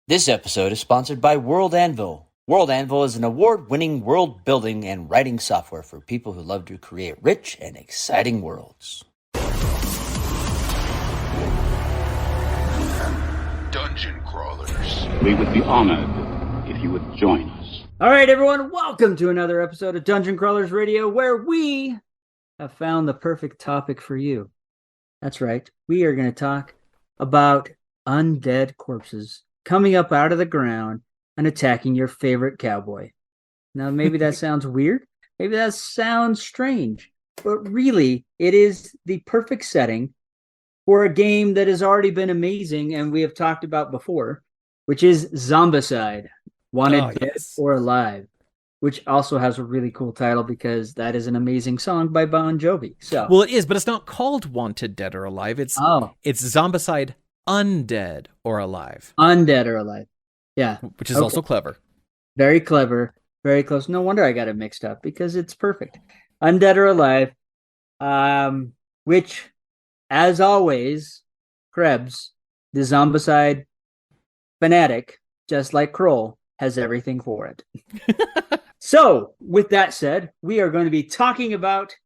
This episode is sponsored by World Anvil. World Anvil is an award-winning world building and writing software for people who love to create rich and exciting worlds. Dungeon crawlers. We would be honored if you would join us. All right, everyone, welcome to another episode of Dungeon Crawlers Radio, where we have found the perfect topic for you. That's right. We are going to talk about undead corpses coming up out of the ground and attacking your favorite cowboy. Now, maybe that sounds weird. Maybe that sounds strange. But really, it is the perfect setting for a game that has already been amazing and we have talked about before, which is Zombicide, Wanted Dead or Alive, which also has a really cool title because that is an amazing song by Bon Jovi. Well, it is, but it's not called Wanted Dead or Alive. It's Zombicide Undead or Alive. Undead or Alive. Yeah. Which is also clever. Very clever. Very close. No wonder I got it mixed up because it's perfect. Undead or Alive, which, as always, Krebs, the Zombicide fanatic, just like Kroll, has everything for it. So, with that said, we are going to be talking about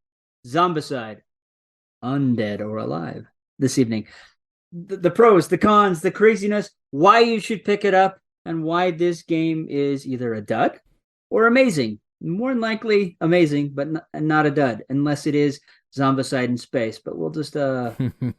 Zombicide, Undead or Alive, this evening. The pros, the cons, the craziness, why you should pick it up, and why this game is either a dud or amazing. More than likely amazing, but not a dud, unless it is Zombicide in space. But we'll just we'll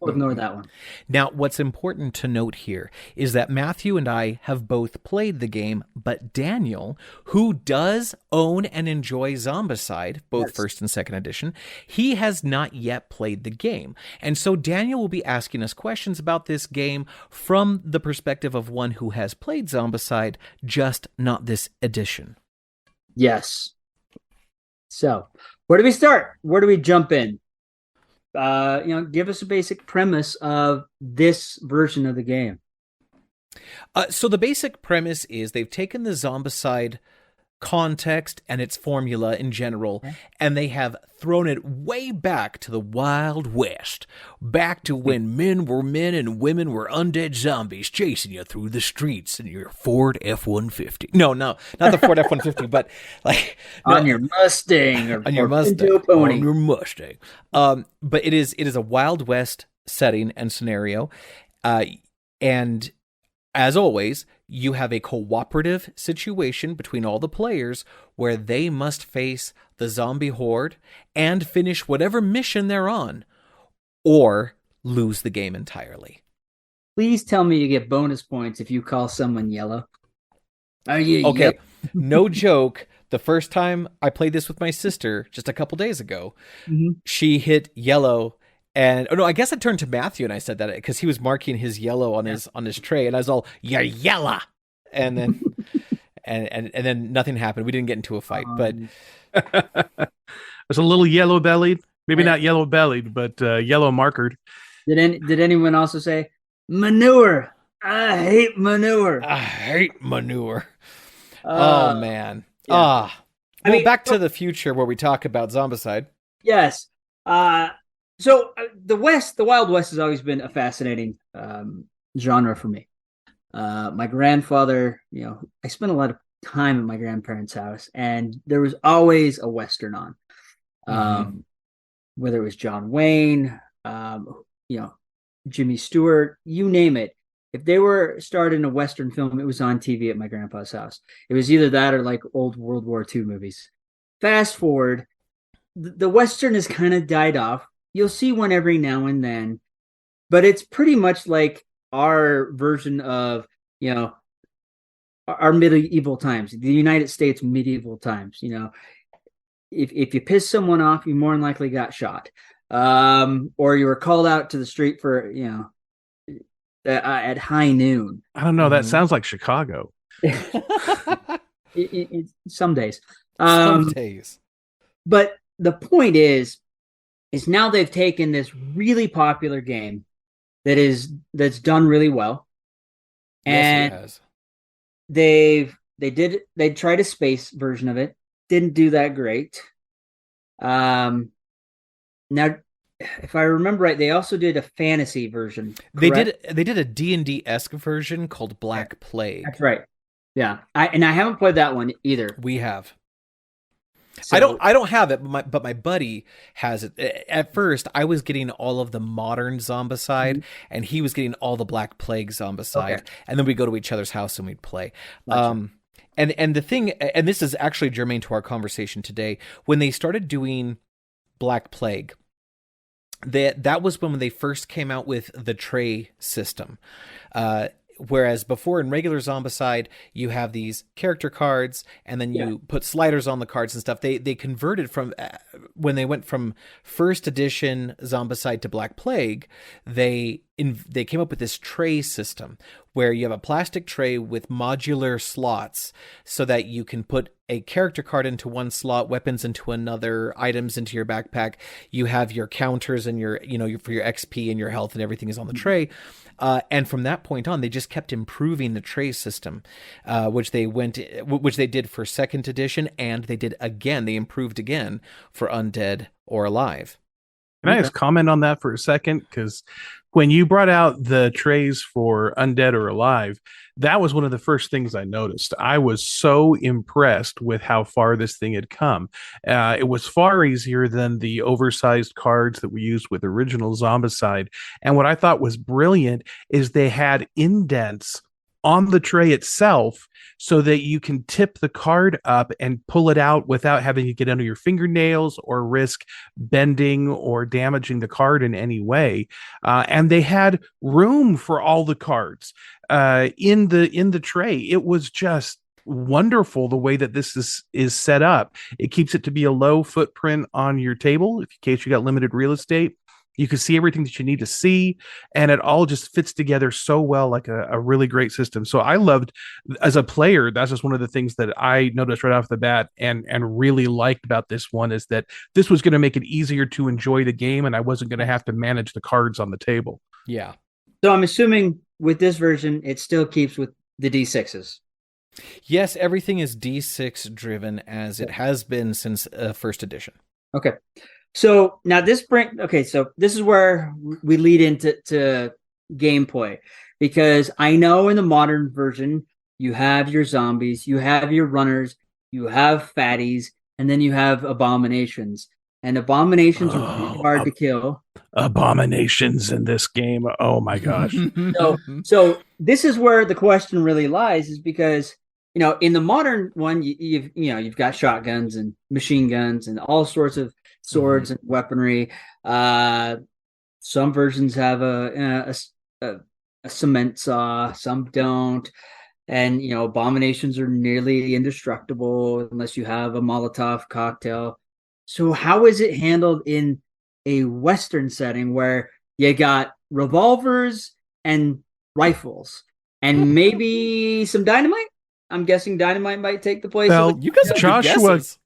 ignore that one. Now, what's important to note here is that Matthew and I have both played the game, but Daniel, who does own and enjoy Zombicide, both first and second edition, he has not yet played the game. And so Daniel will be asking us questions about this game from the perspective of one who has played Zombicide, just not this edition. Yes. So, where do we start? Where do we jump in? Give us a basic premise of this version of the game. So the basic premise is they've taken the Zombicide context and its formula in general, and they have thrown it way back to the Wild West, back to when men were men and women were undead zombies chasing you through the streets in your Ford F-150. No, not the Ford F-150, but like on your Mustang on your Mustang, pony. On your Mustang. But it is a Wild West setting and scenario, and as always, you have a cooperative situation between all the players where they must face the zombie horde and finish whatever mission they're on, or lose the game entirely. Please tell me you get bonus points if you call someone yellow. Are you okay? Yep. No joke. The first time I played this with my sister just a couple days ago, she hit yellow. And I guess I turned to Matthew and I said that because he was marking his yellow on his trey, and I was all yella, and then and then nothing happened. We didn't get into a fight, but I was a little yellow bellied, maybe not yellow bellied, but yellow markered. Did anyone also say manure? I hate manure. I hate manure. Oh man. Yeah. Back to the Future where we talk about Zombicide. Yes. So the Wild West has always been a fascinating genre for me. My grandfather, I spent a lot of time at my grandparents' house, and there was always a Western on. Whether it was John Wayne, Jimmy Stewart, you name it. If they were starting a Western film, it was on TV at my grandpa's house. It was either that or like old World War II movies. Fast forward, the Western has kind of died off. You'll see one every now and then, but it's pretty much like our version of, our medieval times, the United States medieval times. If you piss someone off, you more than likely got shot, or you were called out to the street for, at high noon. I don't know. That sounds like Chicago. Some days. Some days. But the point is now they've taken this really popular game that's done really well, and yes, they tried a space version of it, didn't do that great. Now if I remember right, they also did a fantasy version. They Correct? did a D&D-esque version called Black Plague. That's right. Yeah, I haven't played that one either. We have. So, I don't have it, but my buddy has it. At first, I was getting all of the modern Zombicide, and he was getting all the Black Plague Zombicide. Okay. And then we'd go to each other's house and we'd play. Gotcha. And the thing, and this is actually germane to our conversation today, when they started doing Black Plague, that was when they first came out with the tray system. Whereas before in regular Zombicide, you have these character cards, and then you put sliders on the cards and stuff. They converted from when they went from first edition Zombicide to Black Plague. They came up with this tray system where you have a plastic tray with modular slots, so that you can put a character card into one slot, weapons into another, items into your backpack. You have your counters and your for your XP and your health, and everything is on the tray. And from that point on, they just kept improving the tray system, which they did for second edition, and they did again. They improved again for Undead or Alive. Can I just comment on that for a second? Because when you brought out the trays for Undead or Alive, that was one of the first things I noticed. I was so impressed with how far this thing had come. It was far easier than the oversized cards that we used with original Zombicide. And what I thought was brilliant is they had indents on the tray itself, so that you can tip the card up and pull it out without having to get under your fingernails or risk bending or damaging the card in any way. And they had room for all the cards in the tray. It was just wonderful the way that this is set up. It keeps it to be a low footprint on your table in case you got limited real estate. You can see everything that you need to see, and it all just fits together so well, like a really great system. So I loved, as a player, that's just one of the things that I noticed right off the bat and really liked about this one, is that this was going to make it easier to enjoy the game, and I wasn't going to have to manage the cards on the table. Yeah. So I'm assuming with this version, it still keeps with the D6s. Yes, everything is D6 driven, as it has been since first edition. Okay. So now so this is where we lead into gameplay, because I know in the modern version, you have your zombies, you have your runners, you have fatties, and then you have abominations. And abominations are really hard to kill. Abominations in this game. Oh my gosh. So this is where the question really lies, is because, in the modern one, you've got shotguns and machine guns and all sorts of swords and weaponry. Some versions have a cement saw, some don't, and abominations are nearly indestructible unless you have a Molotov cocktail. So how is it handled in a Western setting where you got revolvers and rifles and maybe some dynamite? I'm guessing dynamite might take the place of you guys have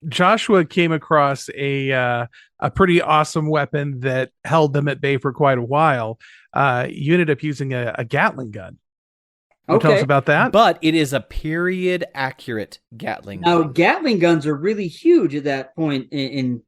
Joshua came across a pretty awesome weapon that held them at bay for quite a while. You ended up using a Gatling gun. Tell us about that. But it is a period accurate Gatling gun. Now, Gatling guns are really huge at that point in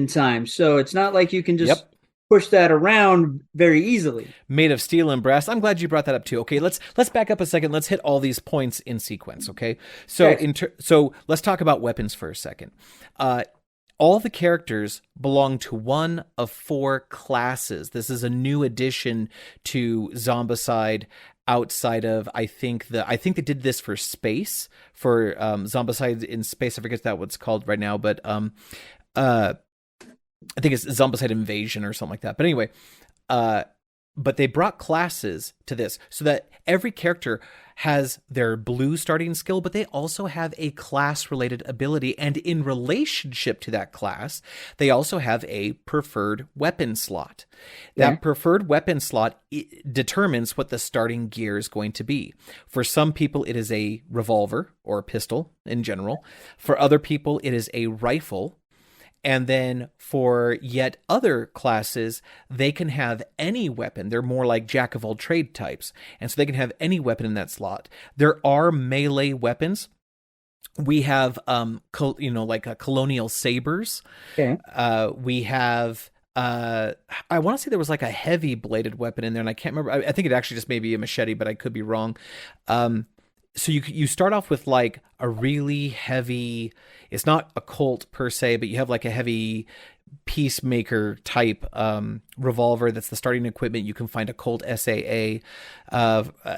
time, so it's not like you can just push that around very easily. Made of steel and brass. I'm glad you brought that up too. Okay, let's back up a second. Let's hit all these points in sequence. Okay, so so let's talk about weapons for a second. All the characters belong to one of 4 classes. This is a new addition to Zombicide. Outside of, I think they did this for space, for Zombicide in space. I forget that what's called right now, but I think it's Zombicide Invasion or something like that. But anyway, but they brought classes to this so that every character has their blue starting skill, but they also have a class-related ability. And in relationship to that class, they also have a preferred weapon slot. That preferred weapon slot determines what the starting gear is going to be. For some people, it is a revolver or a pistol in general. For other people, it is a rifle. And then for yet other classes, they can have any weapon. They're more like jack of all trade types. And so they can have any weapon in that slot. There are melee weapons. We have, like colonial sabers. Okay. We have I want to say there was like a heavy bladed weapon in there, and I can't remember. I think it actually just may be a machete, but I could be wrong. So you start off with like a really heavy. It's not a Colt per se, but you have like a heavy Peacemaker type revolver. That's the starting equipment. You can find a Colt SAA,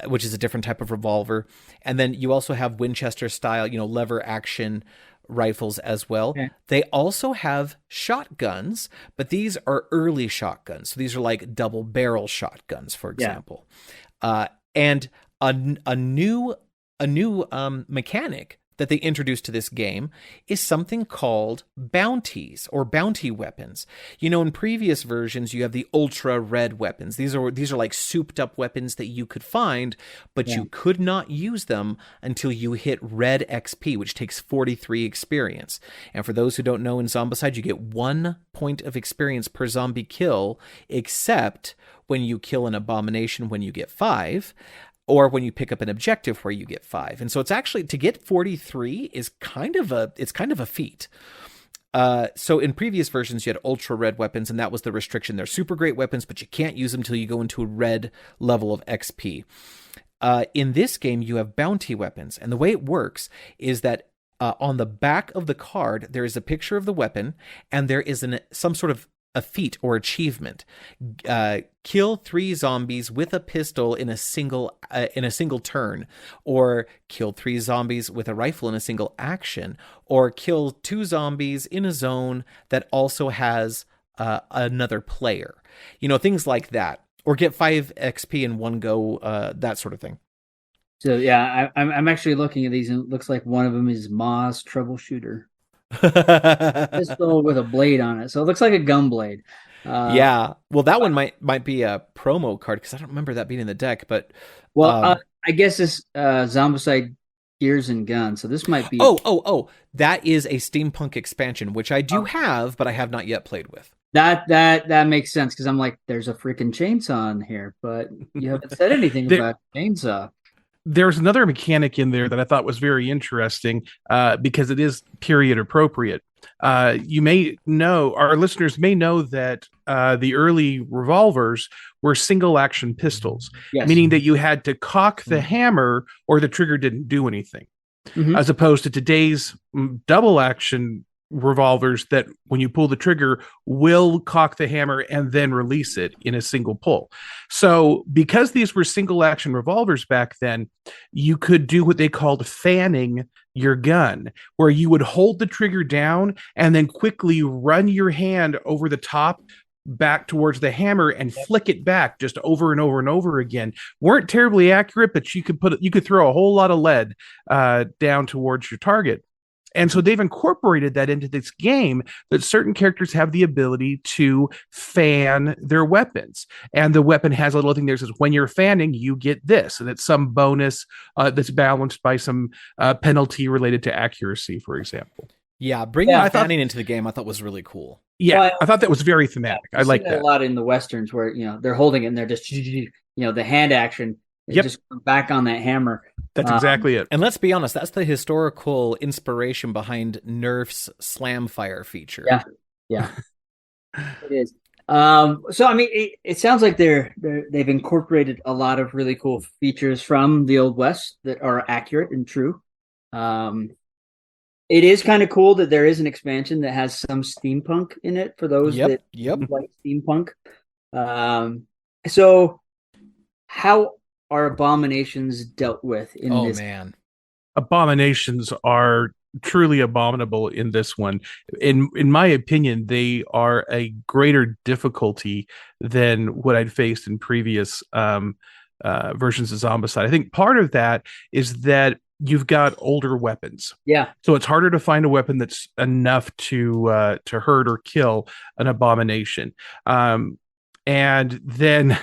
which is a different type of revolver, and then you also have Winchester style, lever action rifles as well. Okay. They also have shotguns, but these are early shotguns. So these are like double barrel shotguns, for example. And a new mechanic that they introduced to this game is something called bounties or bounty weapons. In previous versions, you have the ultra red weapons. These are like souped up weapons that you could find, but you could not use them until you hit red XP, which takes 43 experience. And for those who don't know, in Zombicide, you get 1 point of experience per zombie kill, except when you kill an abomination, when you get 5. Or when you pick up an objective where you get 5. And so it's actually, to get 43 is kind of a feat. So in previous versions, you had ultra red weapons, and that was the restriction. They're super great weapons, but you can't use them until you go into a red level of XP. In this game, you have bounty weapons. And the way it works is that on the back of the card, there is a picture of the weapon, and there is some sort of a feat or achievement. Kill 3 zombies with a pistol in a single turn, or kill 3 zombies with a rifle in a single action, or kill 2 zombies in a zone that also has another player. Things like that, or get 5 XP in one go, that sort of thing. So yeah, I'm actually looking at these, and it looks like one of them is Ma's Troubleshooter. Pistol with a blade on it, so it looks like a gun blade. Yeah, well, that one might be a promo card, because I don't remember that being in the deck. But I guess this Zombicide Gears and Guns, so this might be. Oh, that is a steampunk expansion, which I do have, but I have not yet played with. That makes sense, because I'm like, there's a freaking chainsaw in here, but you haven't said anything about chainsaw. There's another mechanic in there that I thought was very interesting, because it is period appropriate. You may know, our listeners may know, that the early revolvers were single action pistols, meaning that you had to cock the hammer or the trigger didn't do anything, as opposed to today's double action revolvers that when you pull the trigger will cock the hammer and then release it in a single pull. So because these were single action revolvers back then, you could do what they called fanning your gun, where you would hold the trigger down and then quickly run your hand over the top back towards the hammer and flick it back just over and over and over again. Weren't terribly accurate, but you could throw a whole lot of lead down towards your target. And so they've incorporated that into this game, that certain characters have the ability to fan their weapons. And the weapon has a little thing there that says, when you're fanning, you get this. And it's some bonus that's balanced by some penalty related to accuracy, for example. Yeah, bringing fanning into the game I thought was really cool. Yeah, I thought that was very thematic. I like that. A lot in the Westerns where, they're holding it and they're just, the hand action. Just back on that hammer. That's exactly it. And let's be honest, that's the historical inspiration behind Nerf's slam fire feature. Yeah, it is. So I mean, it sounds like they've incorporated a lot of really cool features from the Old West that are accurate and true. It is kind of cool that there is an expansion that has some steampunk in it for those that like steampunk. So how are abominations dealt with in this? Oh man, abominations are truly abominable in this one. In my opinion, they are a greater difficulty than what I'd faced in previous versions of Zombicide. I think part of that is that you've got older weapons. Yeah. So it's harder to find a weapon that's enough to hurt or kill an abomination. And then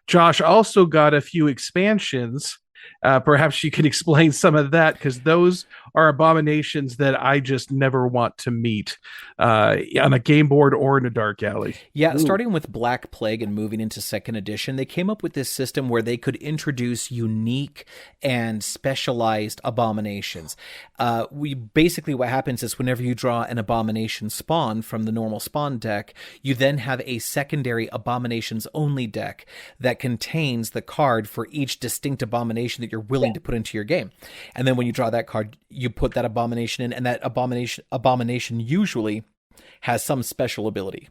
Josh also got a few expansions. Perhaps you can explain some of that, because those are abominations that I just never want to meet on a game board or in a dark alley. Yeah, starting with Black Plague and moving into second edition, they came up with this system where they could introduce unique and specialized abominations. What happens is whenever you draw an abomination spawn from the normal spawn deck, you then have a secondary abominations only deck that contains the card for each distinct abomination that you're willing to put into your game. And then when you draw that card, you put that abomination in, and that abomination usually has some special ability.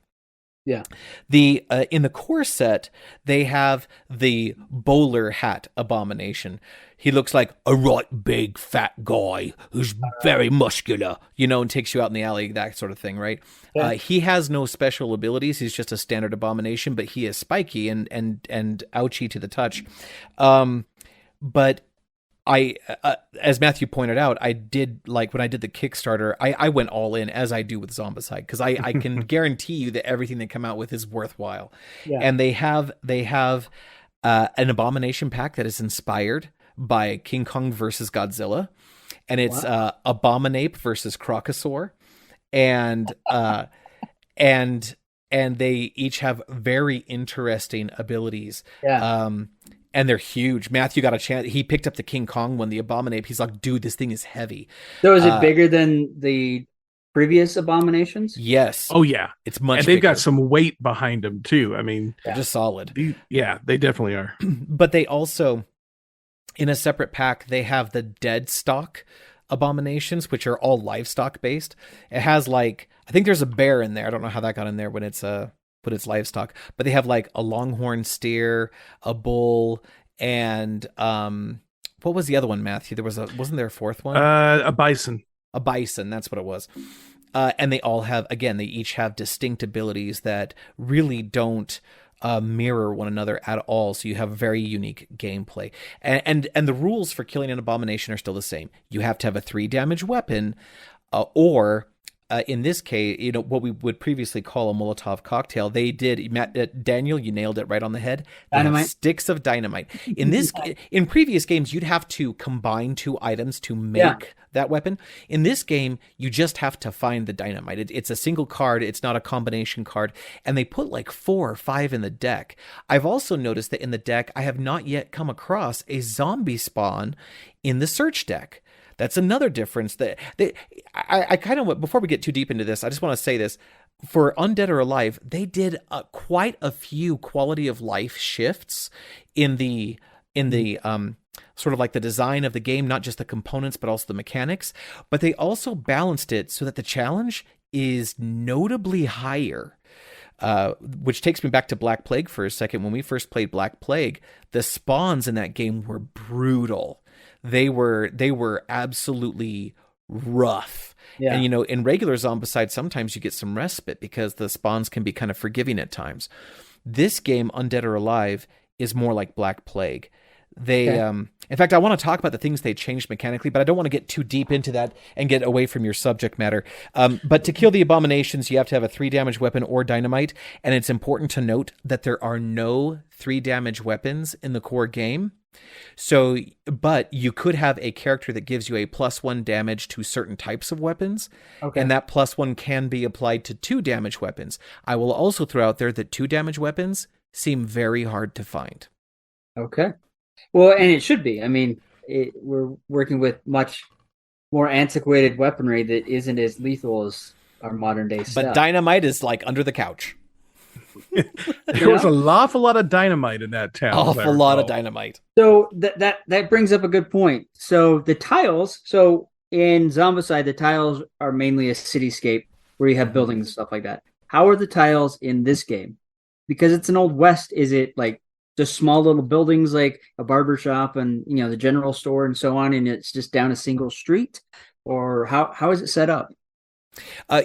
Yeah. The in the core set, they have the bowler hat abomination. He looks like a right big fat guy who's very muscular, and takes you out in the alley, that sort of thing, right? Yeah. He has no special abilities. He's just a standard abomination, but he is spiky and ouchy to the touch. But I, as Matthew pointed out, I did, like, when I did the Kickstarter, I went all in, as I do with Zombicide, because I can guarantee you that everything they come out with is worthwhile. Yeah. And they have an abomination pack that is inspired by King Kong versus Godzilla, and it's Abominape versus Crocosaur, and they each have very interesting abilities. Yeah. And they're huge. Matthew got a chance. He picked up the King Kong one, the Abominape. He's like, dude, this thing is heavy. So is it bigger than the previous abominations? Yes. Oh, yeah. It's much And they've bigger. got some weight behind them, too. I mean, They're just solid. they definitely are. But they also, in a separate pack, they have the dead stock abominations, which are all livestock based. It has, like, I think there's a bear in there. I don't know how that got in there when it's livestock, but they have like a longhorn steer, a bull, and what was the other one, Matthew? Wasn't there a fourth one? A bison. A bison, that's what it was. And they all have, again, they each have distinct abilities that really don't mirror one another at all. So you have very unique gameplay. And the rules for killing an abomination are still the same. You have to have a 3 damage weapon, or in this case, what we would previously call a Molotov cocktail. They did, Daniel, you nailed it right on the head. Dynamite? Sticks of dynamite. In previous games, you'd have to combine 2 items to make that weapon. In this game, you just have to find the dynamite. It's a single card. It's not a combination card. And they put like 4 or 5 in the deck. I've also noticed that in the deck, I have not yet come across a zombie spawn in the search deck. That's another difference that I kind of, before we get too deep into this, I just want to say this. For Undead or Alive, they did quite a few quality of life shifts in the sort of like the design of the game, not just the components, but also the mechanics. But they also balanced it so that the challenge is notably higher. Which takes me back to Black Plague for a second. When we first played Black Plague, the spawns in that game were brutal. They were absolutely rough. Yeah. And, in regular Zombicide, sometimes you get some respite because the spawns can be kind of forgiving at times. This game, Undead or Alive, is more like Black Plague. In fact, I want to talk about the things they changed mechanically, but I don't want to get too deep into that and get away from your subject matter. But to kill the abominations, you have to have a 3 damage weapon or dynamite. And it's important to note that there are no 3 damage weapons in the core game. So, but you could have a character that gives you a +1 damage to certain types of weapons. Okay. And that +1 can be applied to 2 damage weapons. I will also throw out there that 2 damage weapons seem very hard to find. Okay. Well, and it should be. I mean, we're working with much more antiquated weaponry that isn't as lethal as our modern day stuff. But dynamite is like under the couch. There was an awful lot of dynamite in that town. Awful lot of dynamite. So that brings up a good point. So the tiles. So in Zombicide, the tiles are mainly a cityscape where you have buildings and stuff like that. How are the tiles in this game? Because it's an old west. Is it like just small little buildings like a barber shop and the general store and so on, and it's just down a single street, or how is it set up?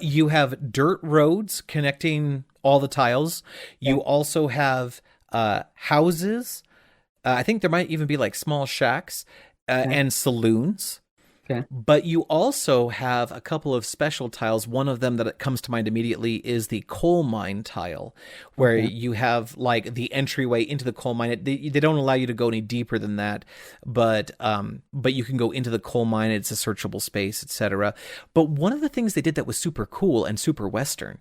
You have dirt roads connecting all the tiles. You also have houses. I think there might even be like small shacks and saloons. Okay. But you also have a couple of special tiles. One of them that comes to mind immediately is the coal mine tile, where you have like the entryway into the coal mine. They don't allow you to go any deeper than that, but you can go into the coal mine. It's a searchable space, etc. But one of the things they did that was super cool and super Western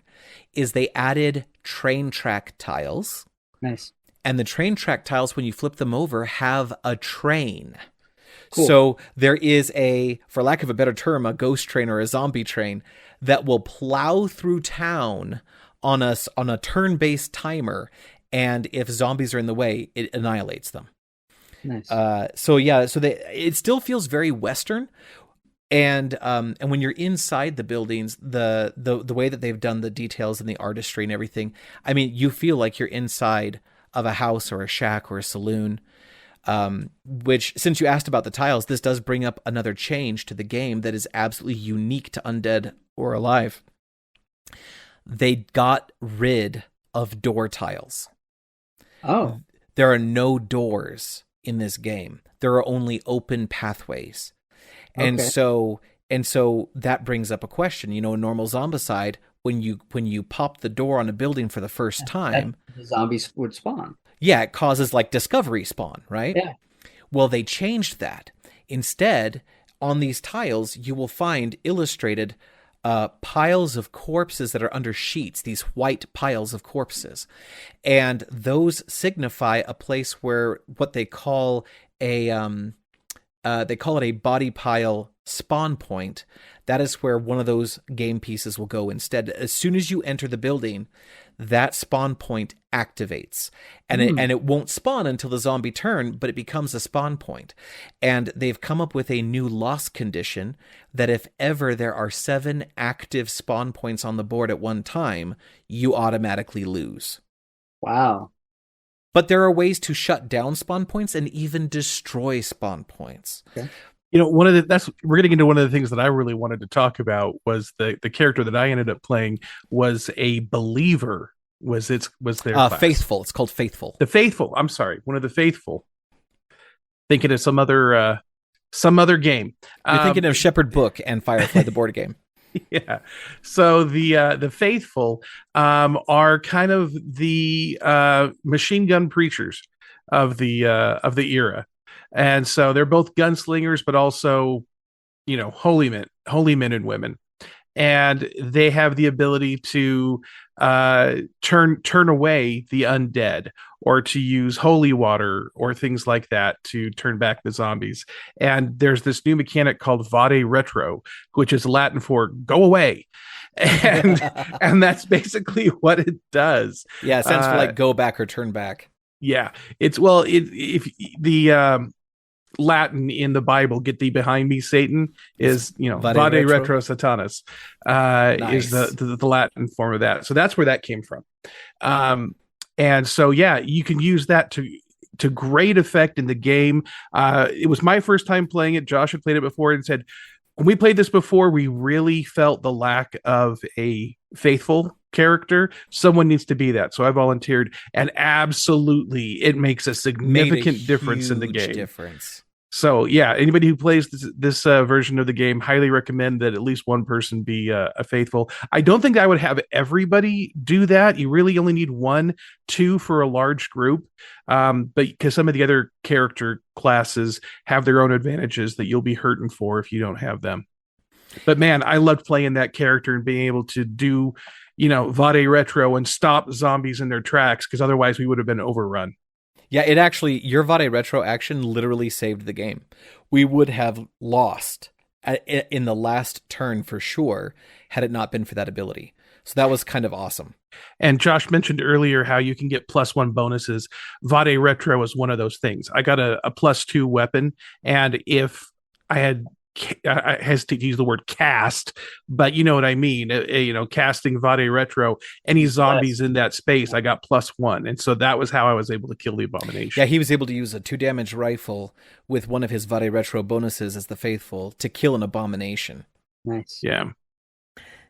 is they added train track tiles. Nice. And the train track tiles, when you flip them over, have a train. Cool. So there is for lack of a better term, a ghost train or a zombie train that will plow through town on a turn-based timer, and if zombies are in the way, it annihilates them. Nice. It still feels very Western, and when you're inside the buildings, the way that they've done the details and the artistry and everything, I mean, you feel like you're inside of a house or a shack or a saloon. Which, since you asked about the tiles, this does bring up another change to the game that is absolutely unique to Undead or Alive. They got rid of door tiles. Oh. There are no doors in this game. There are only open pathways. Okay. And so that brings up a question. In normal Zombicide, when you pop the door on a building for the first time, the zombies would spawn. Yeah, it causes like discovery spawn, right? Yeah. Well, they changed that. Instead, on these tiles, you will find illustrated piles of corpses that are under sheets, these white piles of corpses. And those signify a place where what they call a body pile spawn point. That is where one of those game pieces will go instead. As soon as you enter the building, that spawn point activates, and it won't spawn until the zombie turn, but it becomes a spawn point. And they've come up with a new loss condition that if ever there are 7 active spawn points on the board at one time, you automatically lose. Wow. But there are ways to shut down spawn points and even destroy spawn points. Okay. We're getting into one of the things that I really wanted to talk about was the character that I ended up playing was a believer. Was their class. Faithful. It's called Faithful. The Faithful. I'm sorry, one of the Faithful. Thinking of some other game. You're thinking of Shepherd Book and Firefly the board game. Yeah. So the Faithful are kind of the machine gun preachers of the era. And so they're both gunslingers, but also, holy men and women. And they have the ability to turn away the undead, or to use holy water or things like that to turn back the zombies. And there's this new mechanic called Vade Retro, which is Latin for go away. And that's basically what it does. Yeah, it stands for like go back or turn back. Yeah, if the Latin in the Bible, "Get thee behind me, Satan," is Vade Retro Satanas, Nice. is the Latin form of that. So that's where that came from. And so you can use that to great effect in the game. It was my first time playing it. Josh had played it before and said, when we played this before, we really felt the lack of a faithful character. Someone needs to be that. So I volunteered, and absolutely it makes a significant difference in the game. Difference. So anybody who plays this version of the game, highly recommend that at least one person be a faithful. I don't think I would have everybody do that. You really only need 1-2 for a large group, but because some of the other character classes have their own advantages that you'll be hurting for if you don't have them. But man, I loved playing that character and being able to do, Vade Retro and stop zombies in their tracks, because otherwise we would have been overrun. Yeah, your Vade Retro action literally saved the game. We would have lost in the last turn for sure had it not been for that ability. So that was kind of awesome. And Josh mentioned earlier how you can get +1 bonuses. Vade Retro is one of those things. I got a +2 weapon, and if I hesitate to use the word cast, but you know what I mean. Casting Vade Retro, any zombies in that space, I got +1, and so that was how I was able to kill the abomination. Yeah, he was able to use a 2-damage rifle with one of his Vade Retro bonuses as the Faithful to kill an abomination. Nice. Yeah.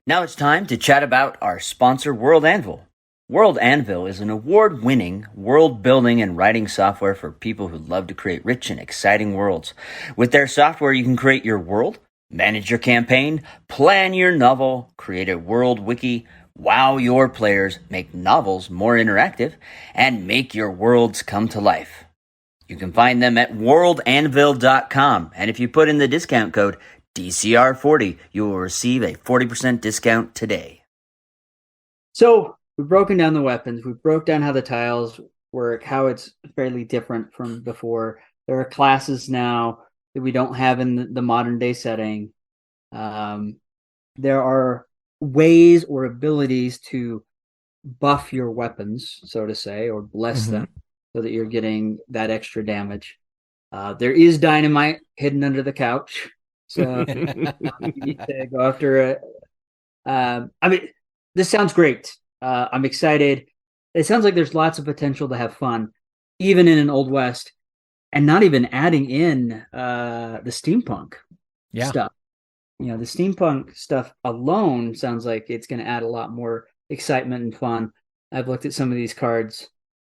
Now it's time to chat about our sponsor, World Anvil. World Anvil is an award-winning world building and writing software for people who love to create rich and exciting worlds. With their software, you can create your world, manage your campaign, plan your novel, create a world wiki, wow your players, make novels more interactive, and make your worlds come to life. You can find them at worldanvil.com, and if you put in the discount code DCR40, you will receive a 40% discount today. So we've broken down the weapons. We broke down how the tiles work, how it's fairly different from before. There are classes now that we don't have in the modern day setting. There are ways or abilities to buff your weapons, so to say, or bless them so that you're getting that extra damage. There is dynamite hidden under the couch. So you need to go after it. I mean, this sounds great. I'm excited. It sounds like there's lots of potential to have fun, even in an Old West, and not even adding in the steampunk stuff. You know, the steampunk stuff alone sounds like it's going to add a lot more excitement and fun. I've looked at some of these cards,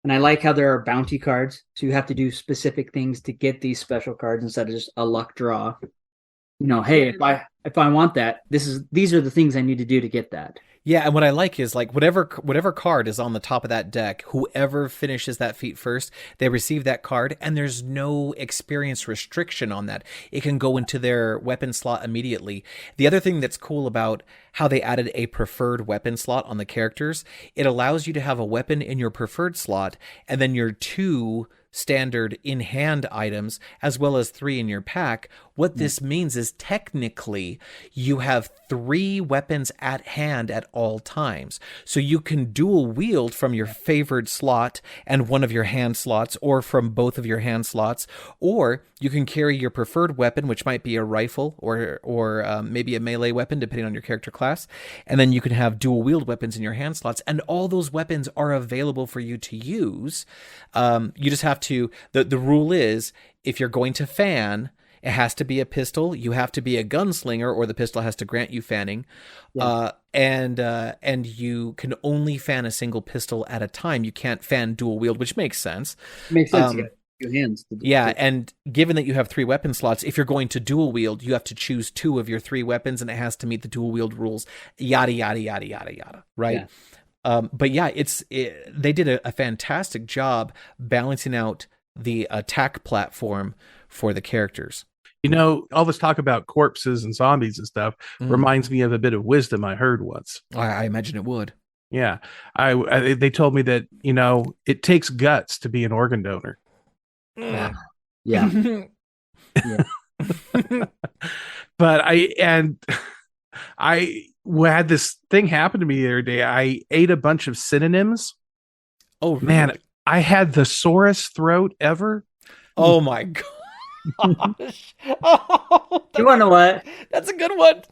and I like how there are bounty cards, so you have to do specific things to get these special cards instead of just a luck draw. You know, hey, if I want that, these are the things I need to do to get that. Yeah, and what I like is like whatever card is on the top of that deck, whoever finishes that feat first, they receive that card, and there's no experience restriction on that. It can go into their weapon slot immediately. The other thing that's cool about how they added a preferred weapon slot on the characters, it allows you to have a weapon in your preferred slot, and then your 2 standard in-hand items, as well as 3 in your pack. What this means is technically you have 3 weapons at hand at all times. So you can dual wield from your favored slot and one of your hand slots, or from both of your hand slots, or you can carry your preferred weapon, which might be a rifle or maybe a melee weapon, depending on your character class. And then you can have dual wield weapons in your hand slots, and all those weapons are available for you to use. You just have to, the rule is, if you're going to fan, it has to be a pistol. You have to be a gunslinger, or the pistol has to grant you fanning. Yeah. And you can only fan a single pistol at a time. You can't fan dual wield, which makes sense. Makes sense. You got 2 hands. Yeah, and given that you have 3 weapon slots, if you're going to dual wield, you have to choose 2 of your 3 weapons, and it has to meet the dual wield rules. Yada yada yada yada yada. Right. Yeah. But yeah, they did a fantastic job balancing out the attack platform for the characters. You know, all this talk about corpses and zombies and stuff reminds me of a bit of wisdom I heard once. I imagine it would. Yeah. They told me that, you know, it takes guts to be an organ donor. Yeah. But I had this thing happen to me the other day. I ate a bunch of synonyms. Oh, really? Man, I had the sorest throat ever. Oh my gosh. Oh, you want to know what? That's a good one.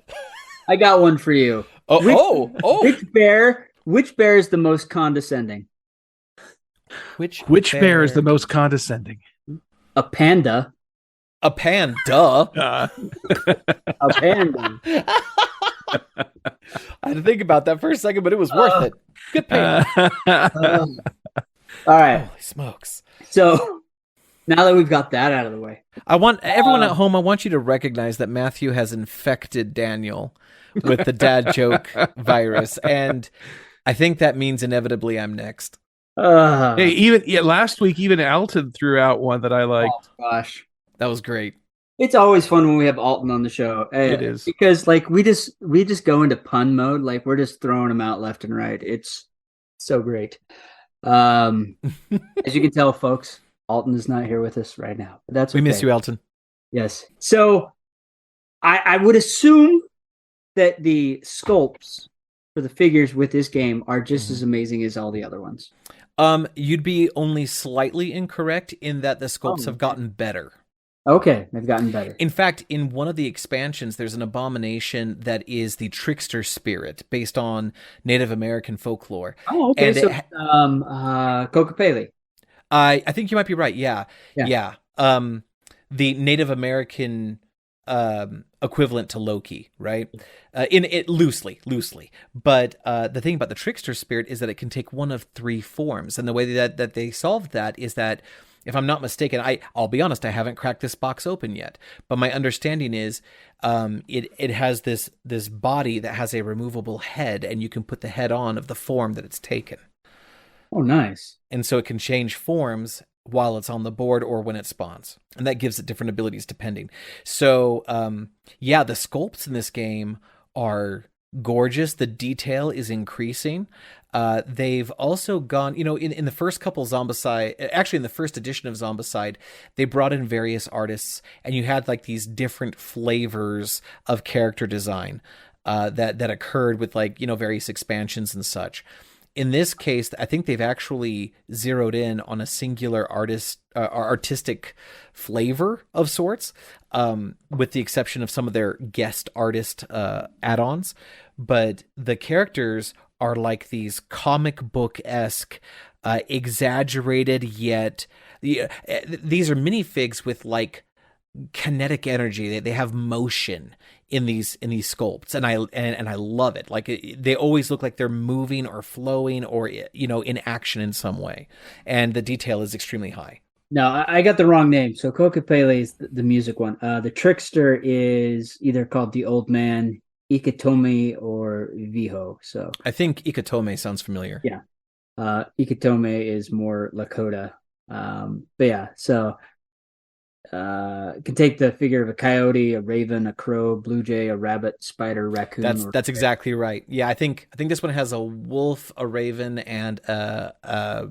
I got one for you. Oh. Which bear is the most condescending? Which bear is the most condescending? A panda. A panda? A panda. I had to think about that for a second, but it was worth it. Good panda. All right. Holy smokes. So now that we've got that out of the way, I want everyone at home, I want you to recognize that Matthew has infected Daniel with the dad joke virus. And I think that means inevitably I'm next. Hey, last week, even Alton threw out one that I liked. Oh, gosh. That was great. It's always fun when we have Alton on the show. It is. Because like we just go into pun mode. Like we're just throwing them out left and right. It's so great. As you can tell, folks, Alton is not here with us right now. But that's okay. We miss you, Alton. Yes. So I would assume that the sculpts for the figures with this game are just as amazing as all the other ones. You'd be only slightly incorrect in that the sculpts have gotten better. Okay, they've gotten better. In fact, in one of the expansions, there's an abomination that is the trickster spirit based on Native American folklore. Oh, okay. And so, Kokopele. I think you might be right. Yeah. The Native American equivalent to Loki, right? In it loosely. But the thing about the trickster spirit is that it can take one of three forms, and the way that they solved that is that, if I'm not mistaken, I'll be honest, I haven't cracked this box open yet, but my understanding is it has this body that has a removable head, and you can put the head on of the form that it's taken. Oh, nice. And so it can change forms while it's on the board or when it spawns. And that gives it different abilities depending. So, yeah, the sculpts in this game are gorgeous. The detail is increasing. They've also gone, in the first couple Zombicide, actually in the first edition of Zombicide, they brought in various artists, and you had like these different flavors of character design that occurred with various expansions and such. In this case, I think they've actually zeroed in on a singular artistic flavor of sorts, with the exception of some of their guest artist add-ons. But the characters are like these comic book-esque, exaggerated yet... these are minifigs with like kinetic energy. They have motion in these sculpts, and I love it. Like they always look like they're moving or flowing or in action in some way, and the detail is extremely high. No, I got the wrong name. So Kokopele is the music one. The trickster is either called the Old Man, Ikitomi, or Viho. So I think Ikitome sounds familiar. Yeah. Ikitome is more Lakota. But yeah, so can take the figure of a coyote, a raven, a crow, blue jay, a rabbit, spider, raccoon. That's exactly right. Yeah, I think this one has a wolf, a raven, and a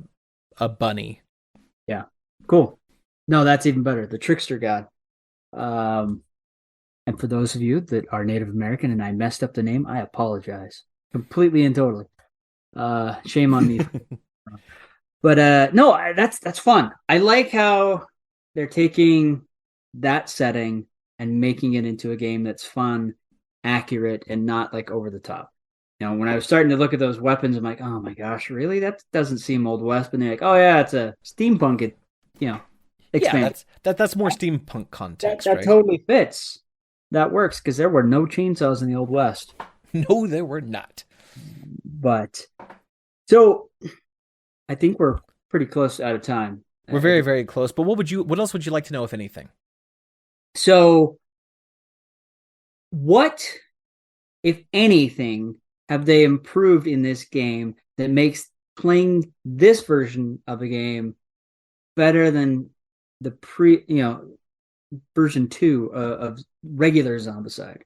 bunny. Yeah, cool. No, that's even better. The trickster god. And for those of you that are Native American and I messed up the name, I apologize completely and totally. Shame on me. But no, that's fun. I like how they're taking that setting and making it into a game that's fun, accurate, and not like over the top. When I was starting to look at those weapons, I'm like, oh my gosh, really? That doesn't seem Old West. But they're like, oh yeah, it's a steampunk, expand. Yeah, that's more steampunk context, that right? totally fits. That works because there were no chainsaws in the Old West. No, there were not. But so I think we're pretty close out of time. We're very, very close. But what else would you like to know, if anything? So what, if anything, have they improved in this game that makes playing this version of a game better than the version 2 of regular Zombicide?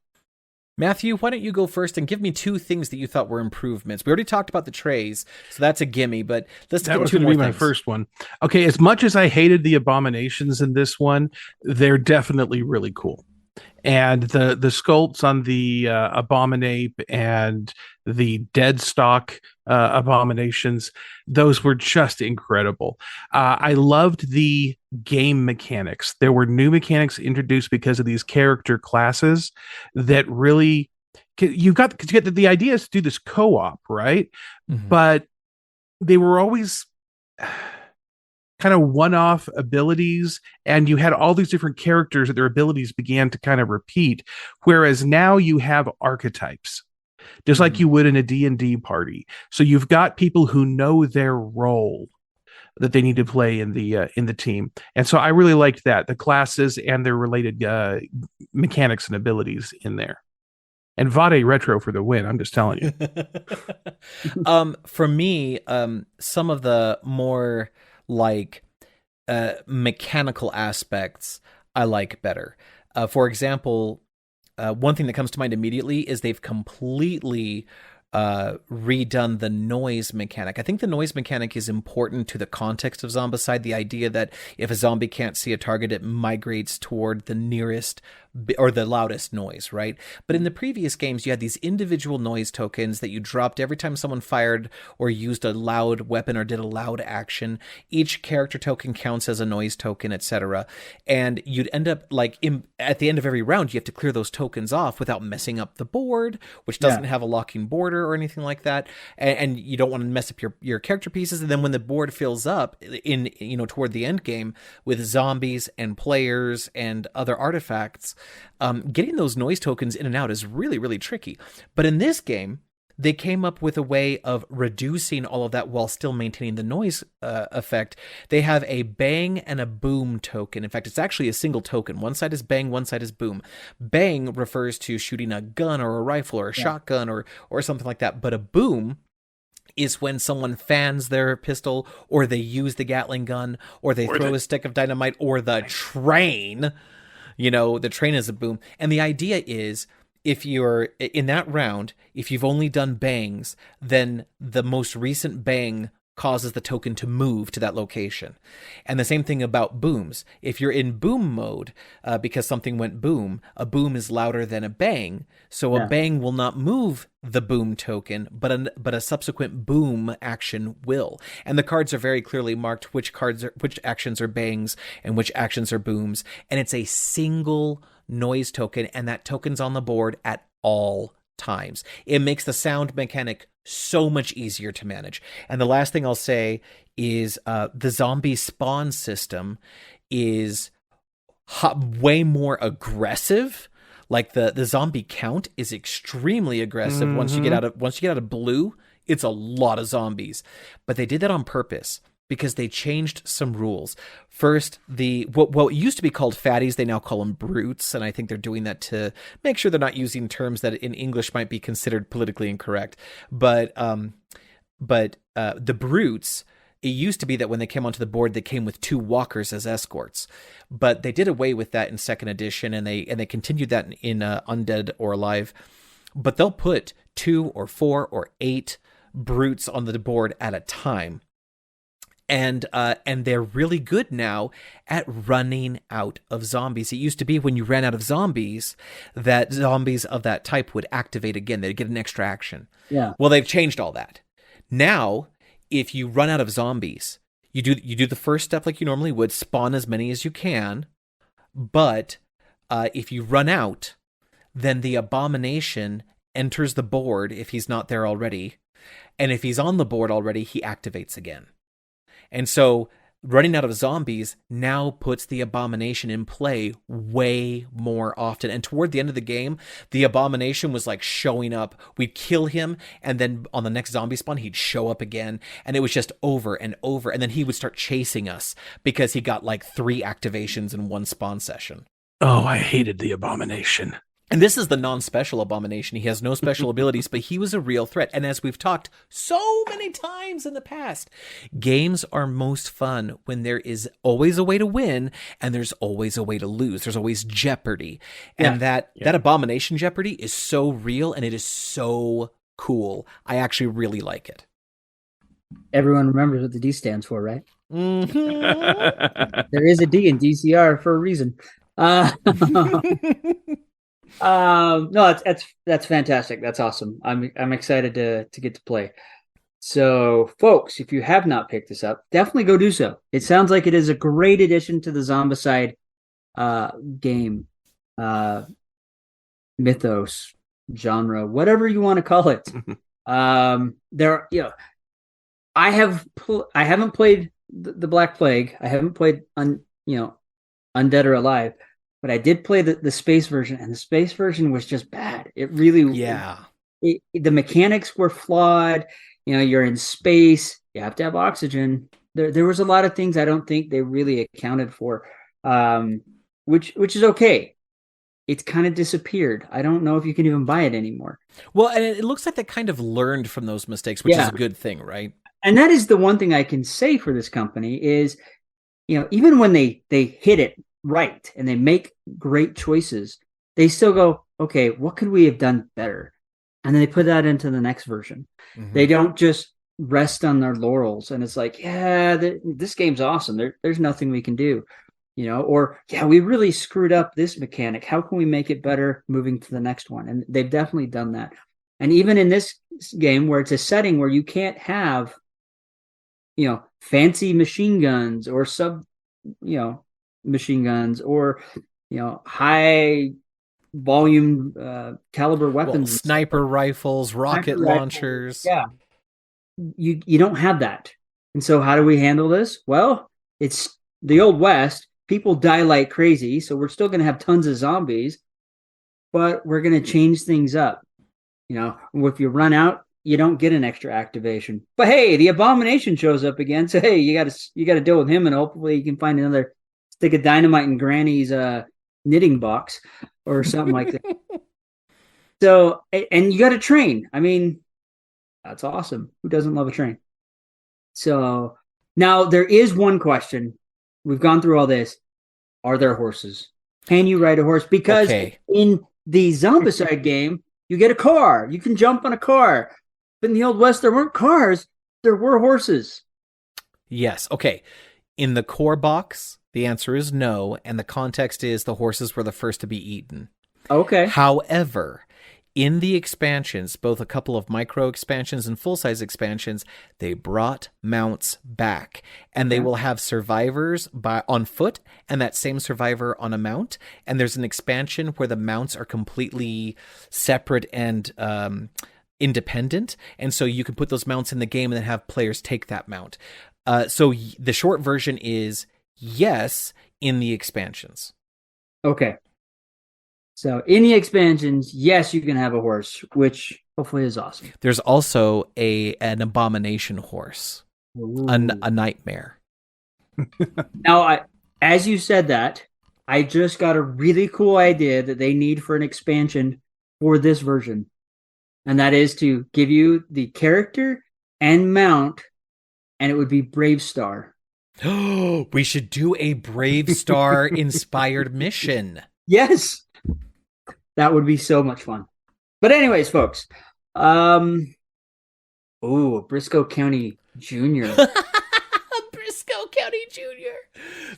Matthew, why don't you go first and give me two things that you thought were improvements? We already talked about the trays, so that's a gimme, but let's that get was two going to more be my things. first one. Okay, as much as I hated the abominations in this one, they're definitely really cool. And the sculpts on the Abominape and the Deadstock abominations, those were just incredible. I loved the game mechanics. There were new mechanics introduced because of these character classes that really you got to get the idea is to do this co-op, right? Mm-hmm. But they were always kind of one-off abilities, and you had all these different characters that their abilities began to kind of repeat, whereas now you have archetypes just like you would in a D&D party. So you've got people who know their role that they need to play in the team, and so I really liked that, the classes and their related mechanics and abilities in there. And Vade Retro for the win, I'm just telling you. For me, some of the more like mechanical aspects I like better. For example, one thing that comes to mind immediately is they've completely redone the noise mechanic. I think the noise mechanic is important to the context of Zombicide. The idea that if a zombie can't see a target, it migrates toward the nearest or the loudest noise, right? But in the previous games, you had these individual noise tokens that you dropped every time someone fired or used a loud weapon or did a loud action. Each character token counts as a noise token, etc. And you'd end up at the end of every round, you have to clear those tokens off without messing up the board, which doesn't have a locking border or anything like that. And you don't want to mess up your character pieces. And then when the board fills up toward the end game with zombies and players and other artifacts, getting those noise tokens in and out is really, really tricky. But in this game, they came up with a way of reducing all of that while still maintaining the noise effect. They have a bang and a boom token. In fact, it's actually a single token. One side is bang, one side is boom. Bang refers to shooting a gun or a rifle or a shotgun or something like that. But a boom is when someone fans their pistol, or they use the Gatling gun, or they throw a stick of dynamite, or the train. The train is a boom. And the idea is, if you're in that round, if you've only done bangs, then the most recent bang causes the token to move to that location. And the same thing about booms. If you're in boom mode, because something went boom, a boom is louder than a bang. So a bang will not move the boom token, but a subsequent boom action will. And the cards are very clearly marked which actions are bangs and which actions are booms. And it's a single noise token, and that token's on the board at all times. It makes the sound mechanic so much easier to manage. And the last thing I'll say is the zombie spawn system is way more aggressive. Like the zombie count is extremely aggressive. Once you get out of blue, it's a lot of zombies. But they did that on purpose, because they changed some rules. First, what used to be called fatties, they now call them brutes, and I think they're doing that to make sure they're not using terms that in English might be considered politically incorrect. But the brutes, it used to be that when they came onto the board, they came with 2 walkers as escorts, but they did away with that in 2nd edition, and they continued that in Undead or Alive. But they'll put 2 or 4 or 8 brutes on the board at a time. And they're really good now at running out of zombies. It used to be when you ran out of zombies, that zombies of that type would activate again. They'd get an extra action. Yeah. Well, they've changed all that. Now, if you run out of zombies, you do the first step like you normally would, spawn as many as you can. But if you run out, then the abomination enters the board if he's not there already. And if he's on the board already, he activates again. And so running out of zombies now puts the abomination in play way more often. And toward the end of the game, the abomination was like showing up. We'd kill him, and then on the next zombie spawn, he'd show up again. And it was just over and over. And then he would start chasing us because he got like 3 activations in one spawn session. Oh, I hated the abomination. And this is the non-special abomination. He has no special abilities, but he was a real threat. And as we've talked so many times in the past, games are most fun when there is always a way to win and there's always a way to lose. There's always jeopardy. And that abomination jeopardy is so real, and it is so cool. I actually really like it. Everyone remembers what the D stands for, right? Mm-hmm. There is a D in DCR for a reason. No, that's fantastic. That's awesome. I'm excited to get to play. So, folks, if you have not picked this up, definitely go do so. It sounds like it is a great addition to the Zombicide game, mythos, genre, whatever you want to call it. I haven't played the Black Plague. I haven't played Undead or Alive. But I did play the space version, and the space version was just bad. It really, the mechanics were flawed. You're in space. You have to have oxygen. There was a lot of things I don't think they really accounted for, which is okay. It's kind of disappeared. I don't know if you can even buy it anymore. Well, and it looks like they kind of learned from those mistakes, which is a good thing, right? And that is the one thing I can say for this company is, even when they hit it right and they make great choices, they still go, okay, what could we have done better? And then they put that into the next version. Mm-hmm. They don't just rest on their laurels and it's like, this game's awesome, there's nothing we can do, or we really screwed up this mechanic, how can we make it better moving to the next one? And they've definitely done that. And even in this game where it's a setting where you can't have fancy machine guns or machine guns or high volume caliber weapons, sniper rifles, rocket launchers. You don't have that. And so how do we handle this? Well, it's the Old West. people die like crazy, so we're still going to have tons of zombies, but we're going to change things up. If you run out, you don't get an extra activation. But hey, the abomination shows up again, so hey, you got to deal with him, and hopefully you can find another stick of dynamite in Granny's knitting box or something like that. So, and you got to train. I mean, that's awesome. Who doesn't love a train? So now there is one question. We've gone through all this. Are there horses? Can you ride a horse? Because in the Zombicide game, you get a car. You can jump on a car. But in the Old West, there weren't cars. There were horses. Yes. Okay. In the core box, the answer is no. And the context is the horses were the first to be eaten. Okay. However, in the expansions, both a couple of micro expansions and full-size expansions, they brought mounts back, and they will have survivors on foot and that same survivor on a mount. And there's an expansion where the mounts are completely separate and independent. And so you can put those mounts in the game and then have players take that mount. So the short version is yes in the expansions. Okay. So in the expansions, yes, you can have a horse, which hopefully is awesome. There's also an abomination horse, a nightmare. Now, as you said that, I just got a really cool idea that they need for an expansion for this version. And that is to give you the character and mount, and it would be Brave Star. We should do a Brave Star inspired mission. Yes. That would be so much fun. But anyways, folks. Briscoe County Jr. Briscoe County Jr.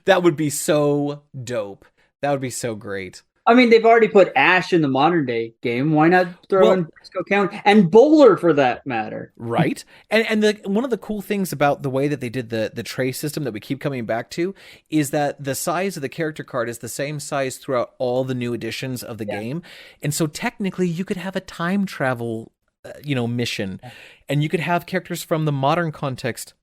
That would be so dope. That would be so great. I mean, they've already put Ash in the modern day game. Why not throw in Briscoe County and Bowler for that matter? Right. And one of the cool things about the way that they did the tray system that we keep coming back to is that the size of the character card is the same size throughout all the new editions of the game. And so technically you could have a time travel, mission, and you could have characters from the modern context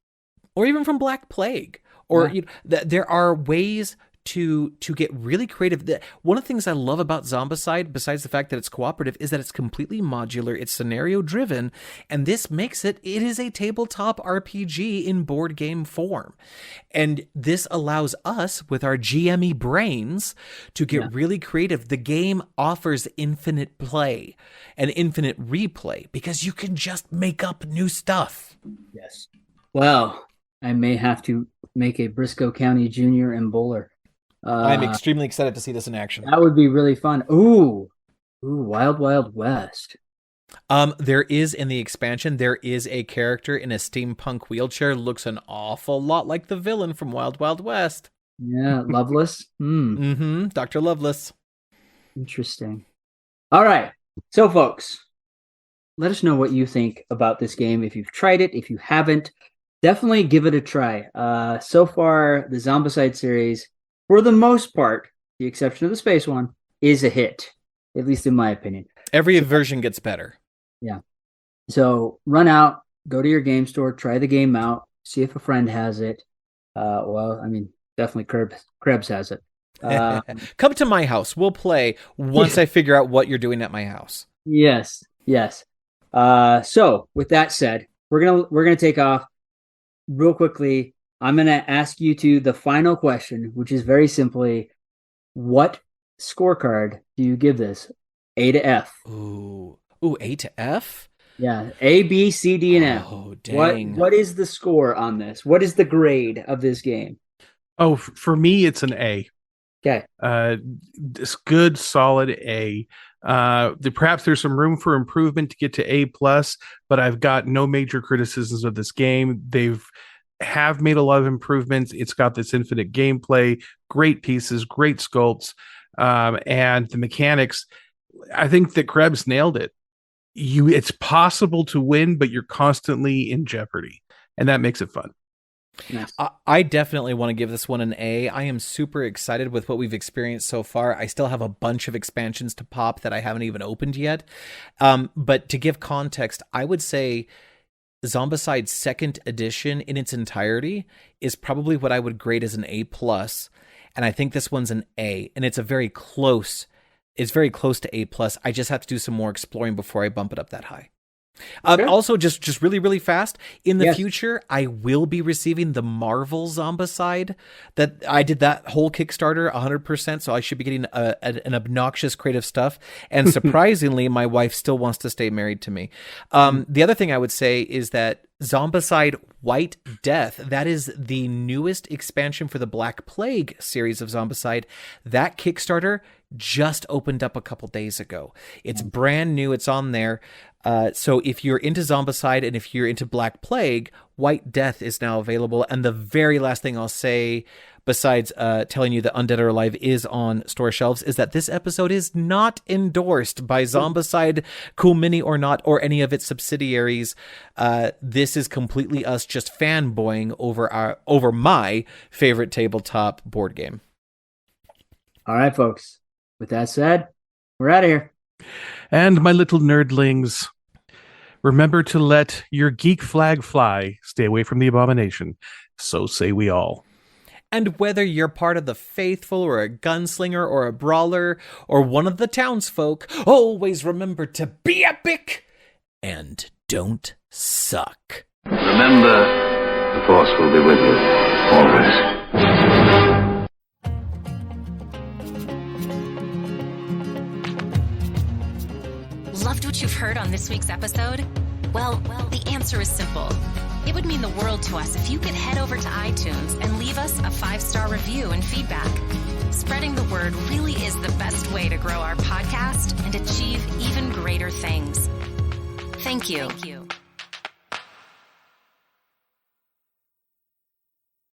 or even from Black Plague, or there are ways to get really creative. One of the things I love about Zombicide, besides the fact that it's cooperative, is that it's completely modular, it's scenario driven, and this makes it is a tabletop RPG in board game form. And this allows us, with our GME brains, to get really creative. The game offers infinite play and infinite replay because you can just make up new stuff. Yes. Well, I may have to make a Briscoe County Jr. and Bowler. I'm extremely excited to see this in action. That would be really fun. Ooh, Wild Wild West. There is in the expansion, there is a character in a steampunk wheelchair, looks an awful lot like the villain from Wild Wild West. Yeah, Loveless. Dr. Loveless. Interesting. All right. So, folks, let us know what you think about this game. If you've tried it, if you haven't, definitely give it a try. So far, the Zombicide series, for the most part, the exception of the space one, is a hit, at least in my opinion. Every version gets better. Yeah. So run out, go to your game store, try the game out, see if a friend has it. Definitely Krebs has it. Come to my house. We'll play once I figure out what you're doing at my house. Yes. So with that said, we're gonna take off real quickly. I'm going to ask you the final question, which is very simply, what scorecard do you give this? A to F. Ooh, A to F? Yeah, A, B, C, D, and F. Oh, dang. What is the score on this? What is the grade of this game? Oh, for me, it's an A. Okay. This good, solid A. Perhaps there's some room for improvement to get to A+, but I've got no major criticisms of this game. Have made a lot of improvements. It's got this infinite gameplay, great pieces, great sculpts, and the mechanics. I think that Krebs nailed it. It's possible to win, but you're constantly in jeopardy, and that makes it fun. Yes. I definitely want to give this one an A. I am super excited with what we've experienced so far. I still have a bunch of expansions to pop that I haven't even opened yet. But to give context, I would say Zombicide 2nd edition in its entirety is probably what I would grade as an A+. and I think this one's an A, and it's very close to A+. I just have to do some more exploring before I bump it up that high. Okay. Also, just really, really fast, in the Yes. future, I will be receiving the Marvel Zombicide. That I did that whole Kickstarter 100%, so I should be getting an obnoxious creative stuff. And surprisingly, my wife still wants to stay married to me. The other thing I would say is that Zombicide White Death, that is the newest expansion for the Black Plague series of Zombicide. That Kickstarter just opened up a couple days ago. It's brand new. It's on there. So if you're into Zombicide and if you're into Black Plague, White Death is now available. And the very last thing I'll say, besides telling you that Undead or Alive is on store shelves, is that this episode is not endorsed by Zombicide, Cool Mini or not, or any of its subsidiaries. This is completely us just fanboying over my favorite tabletop board game. All right, folks. With that said, we're out of here. And my little nerdlings, remember to let your geek flag fly. Stay away from the abomination. So say we all. And whether you're part of the faithful or a gunslinger or a brawler or one of the townsfolk, always remember to be epic and don't suck. Remember, the Force will be with you, always. Loved what you've heard on this week's episode? Well, the answer is simple. It would mean the world to us if you could head over to iTunes and leave us a 5-star review and feedback. Spreading the word really is the best way to grow our podcast and achieve even greater things. Thank you.